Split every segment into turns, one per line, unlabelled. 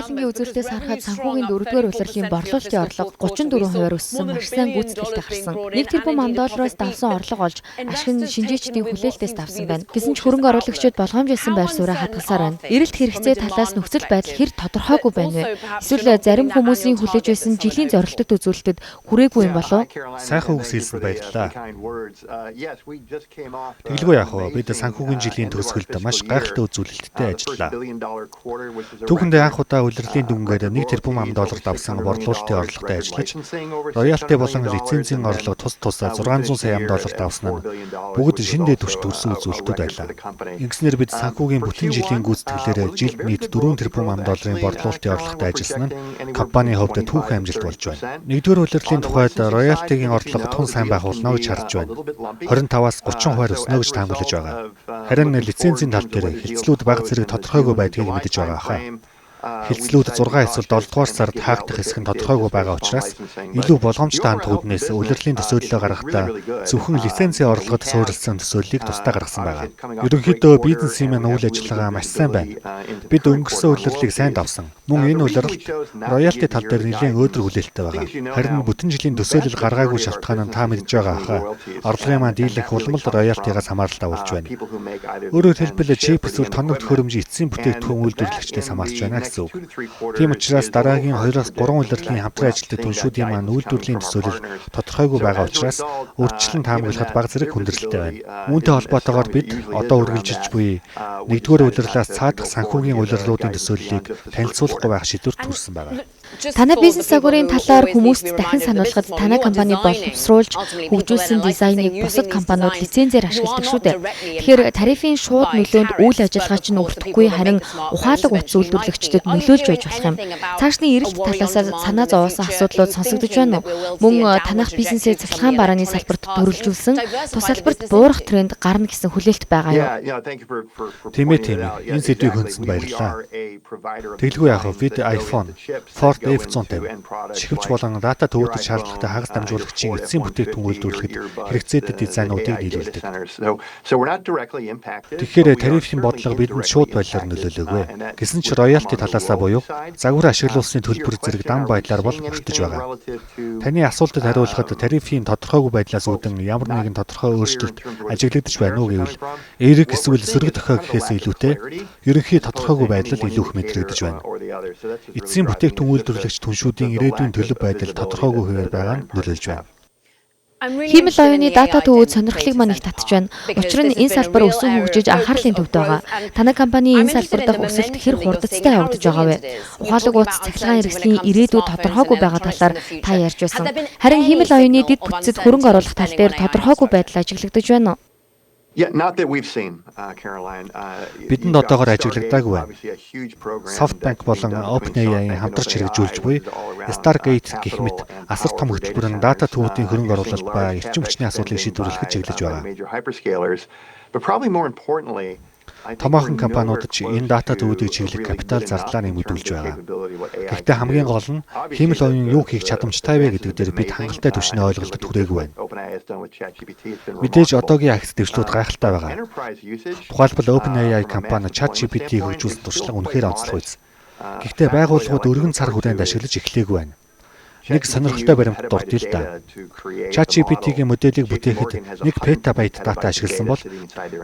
Байлангийн үзүүлэлтээс харахад санхүүгийн 4-р улирлын борлуулалтын орлого 34% өссөн, маш сайн гүйцэтгэлтэй гарсан. 1 тэрбум $1 давсан орлого олж ашиг нь шинжээчдийн хүлээлтээс давсан байна. Гэсэн ч хөрөнгө оруулагчид болгоомжлсон байр сууриа хадгалсаар байна. Эрэлт хэрэгцээ талаас нөхцөл байдал хэр тодорхойгүй байна вэ? Эсвэл зарим хүмүүсийн хүлээж байсан жилийн зорилттой үзүүлэлтэд хүрээгүй юм болов?
Сайхан үгс хэлсэнд баярлалаа. Тэглгүй яах вэ? Бид санхүүгийн жилийн төгсгөлд маш гайхалтай үзүүлэлттэй ажиллалаа. Түүхэндээ анх удаа улирлын дүнгээр 1 тэрбум $1 давсан борлуулалтын орлоготой ажиллаж, роялти болон лицензийн орлого тусдаа $600 сая давсан нь бүгд шинэ дэд түвшинд хүрсэн үзүүлэлтүүд байлаа. Ингэснээр бид санхүүгийн бүтэн жилийн гүйцэтгэлээр жилд нийт $4 тэрбум $1 борлуулалтын орлоготой ажилласан нь компанийн хувьд түүхэн амжилт болж байна. 1-р улирлын тухайд роялтигийн орлого тун сайн байх болно гэж харж байна. 25-аас 30% өснө гэж таамаглаж байгаа. Харин лицензийн тал дээр хэлцлүүд бага зэрэг тодорхойгүй байдгийг мэдэж байгаа хаа. Хэлцлүүд 6 эсвэл 7 дугаар сард хаагдах хэсэг нь тодорхойгүй байгаа учраас илүү болгоомжтой хамт үүднээс улирлын төсөөллөө гаргахдаа зөвхөн лицензийн орлогод суурилсан төсөөллийг тусдаа гаргасан байгаа. Ерөнхийдөө бизнесийн маань үйл ажиллагаа маш сайн байна. Бид өнгөрсөн улирлыг сайн давсан. Мөн энэ улирлт роялти тал дээр нэлээд өөдрөг хүлээлттэй байгаа. Харин бүтэн жилийн төсөөлөл гаргаагүй шалтгаан нь та мэдж байгаа хаа. Орлогын маань дийлэнх улмал роялтигаас хамааралтай болж байна. Өөрөөр хэлбэл чип эсвэл тоног төхөөрөмжийн эцсийн бүтээгдэхүүн үйлдвэрлэгчдээс хамаарч байна. Тийм учраас дараагийн 2-3 улирлын хамтран ажилтны түншүүдийн маань үйлдвэрлэлийн төсөөлөл тодорхойгүй байгаа учраас өөрчлөлт таамаглахад бага зэрэг хүндрэлтэй байна. Үүнтэй холбоотойгоор бид одоо үргэлжилж буй 1-р улирлаас цаадах санхүүгийн улирлуудын төсөөллийг танилцуулахгүй байх шийдвэрт хүрсэн байна.
Танай бизнес агуурын талаар хүмүүст дахин сануулгад танай компани боловсруулж хөгжүүлсэн дизайныг бусад компаниуд лицензээр ашигладаг шүү дээ. Тэгэхээр тарифын шууд нөлөөнд үйл ажиллагаа чинь өртөхгүй харин ухаалаг утас үйлдвэрлэгчдэд нөлөөлж байж болох юм. Цаашны эрэлт талаас санаа зовоосон асуудлууд сонсогдож байна уу? Мөн танах бизнесээ цахилгаан барааны салбарт төрөлжүүлсэн тус салбарт буурах тренд гарна гэсэн хүлээлт байгаа юу?
Тийм ээ. Энэ сэдвийг хөндөсөнд баярлалаа. Тэглгүй яах вэ? Бид iPhone, Ford F150 чихвч болон дата төвөөрөж шаардлагатай хагас дамжуулагчийн эцсийн бүтээгдэхүүн үйлдвэрлэхэд хэрэгцээтэй дизайнуудыг нийлүүлдэг. Тэгэхээр тарифын бодлого бидэнд шууд байдлаар нөлөөлөөгүй. Гэсэн ч роялти талаасаа буюу загвар ашиглуулсны төлбөр зэрэг дан байдлаар бол өртөж байгаа. Таны асуултад хариулахад тарифын тодорхойгүй байдлаас үүдэн ямар нэгэн тодорхой өөрчлөлт ажиглагдаж байна уу гэвэл эерэг эсвэл сөрөг дохио гэхээс илүүтэй ерөнхий тодорхойгүй байдал илүү их мэдрэгдэж байна. Эцсийн бүтээгдэхүүн үйлдвэрлэгч түншүүдийн ирээдүйн төлөв байдал тодорхойгүй хэвээр байгаа нь нөлөөлж байна.
Хиймэл оюуны дата төвүүд сонирхлыг маань их татж байна. Учир нь энэ салбар өссөн хөгжиж анхаарлын төвд байгаа. Танай компани энэ салбар дахь өсөлт хэр хурдцтай явагдаж байгаа вэ? Ухаалаг утас цахилгаан хэрэгслийн ирээдүйд тодорхойгүй байгаа талаар та ярьж байсан. Харин хиймэл оюуны дэд бүтцэд хөрөнгө оруулах тал дээр тодорхойгүй байдал ажиглагдаж байна уу?
Бидэнд одоогоор ажиглагдаагүй байна. SoftBank болон OpenAI-ийн хамтарч хэрэгжүүлж буй Stargate гэх мэт асар том хөтөлбөр нь дата төвүүдийн хөрөнгө оруулалт ба эрчим хүчний асуудлыг шийдвэрлэхэд чиглэж байгаа. Томоохон компаниуд ч энэ дата төвүүдийг чиглэх капитал зардлаа нэмэгдүүлж байгаа. Гэхдээ хамгийн гол нь хиймэл оюун юу хийх чадамжтай вэ гэдэг дээр бид хангалттай түвшний ойлголтод хүрээгүй байна. Мэдээж одоогийн акц дэвшлүүд гайхалтай байгаа. Тухайлбал OpenAI компани ChatGPT-ийг хөгжүүлсэн туршлага үнэхээр онцлог үйс. Гэхдээ байгууллагууд өргөн цар хүрээнд ашиглаж эхлэегүй байна. Нэг сонирхолтой баримт дурдъя л да. ChatGPT-гийн моделийг бүтээхэд 1 петабайт дата ашигласан бол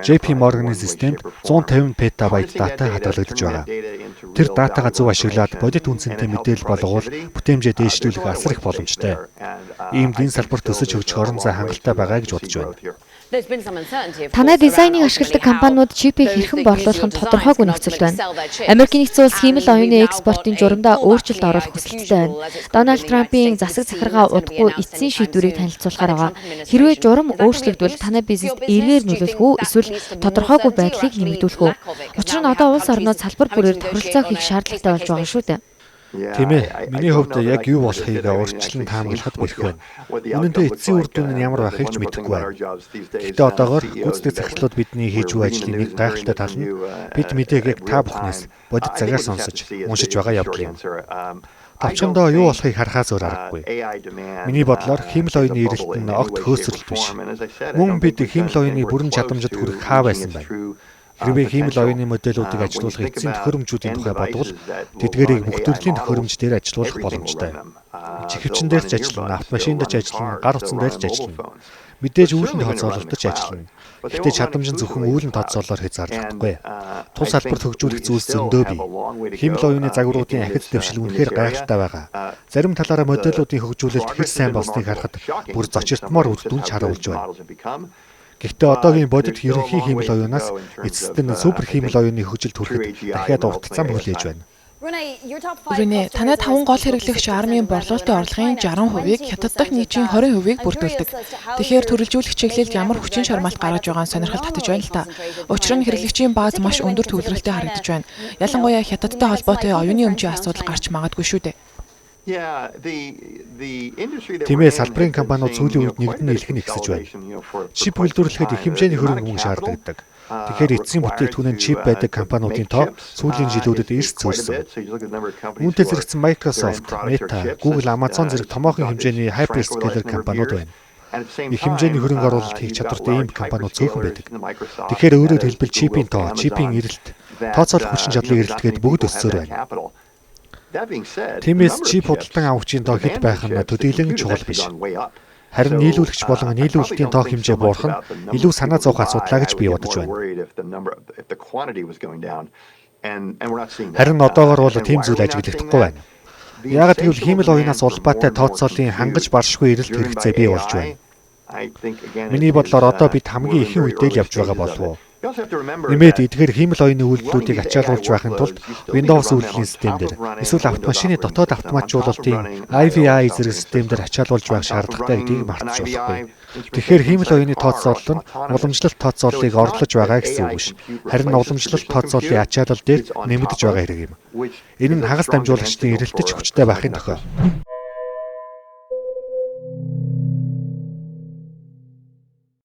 JP Morgan-ийн системд 150 петабайт дата хадгалагдаж байгаа. Тэр датагаа зөв ашиглаад бодит үнцэнтэй мэдээлэл болгоод бүтээмжээ дээшлүүлэх асар их боломжтой. Иймд энэ салбарт өсөж хөгжих орон зай хангалттай байгаа гэж бодож байна.
Танай дизайныг ашигладаг компаниуд чипийг хэрхэн борлуулах нь тодорхойгүй нөхцөлд байна. Америкийн нэгдсэн улс хиймэл оюуны экспортын журамдаа өөрчлөлт оруулах хүсэлттэй байна. Дональд Трампын засаг захиргаа удахгүй эцсийн шийдвэрийг танилцуулахаар байгаа. Хэрвээ журам өөрчлөгдвөл танай бизнест эргээр нөлөөлөх үү эсвэл тодорхойгүй байдлыг нэмэгдүүлэх үү? Учир нь одоо улс орнууд салбар бүрээр тохиролцоо хийх шаардлагатай болж байгаа шүү дээ.
Тийм ээ. Миний хувьд яг юу болохыг урьдчилан таамаглахад бэрх байна. Үнэндээ эцсийн үр дүн нь ямар байхыг ч мэдэхгүй байна. Гэхдээ одоогоор гүйцэтгэх захирлууд бидний хийж буй ажлын нэг гайхалтай тал нь бид мэдээг яг та бүхнээс бодит цагаар сонсож, уншиж байгаа явдал юм. Товчондоо юу болохыг харахаас өөр аргагүй. Миний бодлоор хиймэл оюуны эрэлт нь огт хөөсрөл биш. Мөн бид хиймэл оюуны бүрэн чадамжид хүрэх хаа байсан байна. Хэрвээ хиймэл оюуны модулуудыг ажилуулах эцсийн төхөөрөмжүүдийн тухай бодвол тэдгээрийг бүх төрлийн төхөөрөмж дээр ажилуулах боломжтой. Чихвчин дээр ч ажиллана, автомашинд ч ажиллана, гар утсан дээр ч ажиллана. Мэдээж үүлэн тооцоололтод ч ажиллана. Гэхдээ чадамж нь зөвхөн үүлэн тооцоололоор хязгаарлагдахгүй. Тус салбарт хөгжүүлэх зүйлс зөндөө бий. Хиймэл оюуны загваруудын ахиц дэвшил үнэхээр гайхалтай байгаа. Зарим талаараа модулуудын хөгжүүлэлт хэр сайн болсныг харахад бүр зочиртмоор үр дүн харуулж байна. Гэхдээ одоогийн бодит ерөнхий хиймэл оюунаас эцэст нь супер хиймэл оюуны хөгжилд хүрэхэд дахиад урт зам хүлээж байна.
Рене, танай 5 гол хэрэглэгч армийн борлуулалтын орлогын 60%-ийг Хятад дахь нийтийн 20%-ийг бүрдүүлдэг. Тэгэхээр төрөлжүүлэх чиглэлд ямар хүчин шармаалт гаргаж байгаа нь сонирхол татаж байна л та. Учир нь хэрэглэгчийн бааз маш өндөр төвлөрөлтөй харагдаж байна. Ялангуяа Хятадтай холбоотой оюуны өмчийн асуудал гарч магадгүй шүү дээ.
Тиймээ салбарын компаниуд сүүлийн үед нэгдэн нийлэх нь ихсэж байна. Чип үйлдвэрлэхэд их хэмжээний хөрөнгө мөнгө шаардлагадаг. Тэгэхээр эцсийн бүтээгдэхүүнээр чип байдаг компаниудын тоо сүүлийн жилүүдэд эрс зөөлсөн. Үүнтэй зэрэгцэн Microsoft, Meta, Google, Amazon зэрэг томоохон хэмжээний hyperscaler компаниуд байна. Их хэмжээний хөрөнгө оруулалт хийх чадвартай ийм компаниуд цөөхөн байдаг. Тэгэхээр өөрөөр хэлбэл чипийн тоо, чипийн эрэлт, тооцоолох хүчин чадлын эрэлтгээд бүгд өссөөр байна. Тиймээс чип худалдан авахчийн тоо хэд байх нь төдийлөн чухал биш. Харин нийлүүлэгч болон нийлүүлэлтийн тоо хэмжээ буурах нь илүү санаа зовох асуудлаа гэж би бодож байна. Харин одоогоор бол тийм зүйл ажиглагдахгүй байна. Яагаад гэвэл хиймэл оюунаас улбаатай тооцооллын хангаж баршгүй эрэлт хэрэгцээ бий болж байна. Миний бодлоор одоо бид хамгийн ихэнх үедээ л явж байгаа болов уу? Нэмээд эдгээр хиймэл оюуны үйлдэлүүдийг ачаалуулж байхын тулд Windows үйлдвэрлэлийн системээр эсвэл автомашины дотоод автоматжуулалтын IVI зэрэг системээр ачаалуулж байх шаардлагатай гэдгийг мартаж болохгүй. Тэгэхээр хиймэл оюуны тооцоолол нь уламжлалт тооцооллыг орлож байгаа гэсэн үг биш. Харин уламжлалт тооцооллын ачаалал дээр нэмэгдэж байгаа хэрэг юм. Энэ нь хагас дамжуулагчдын эрэлтэж хүчтэй байхын тохиол.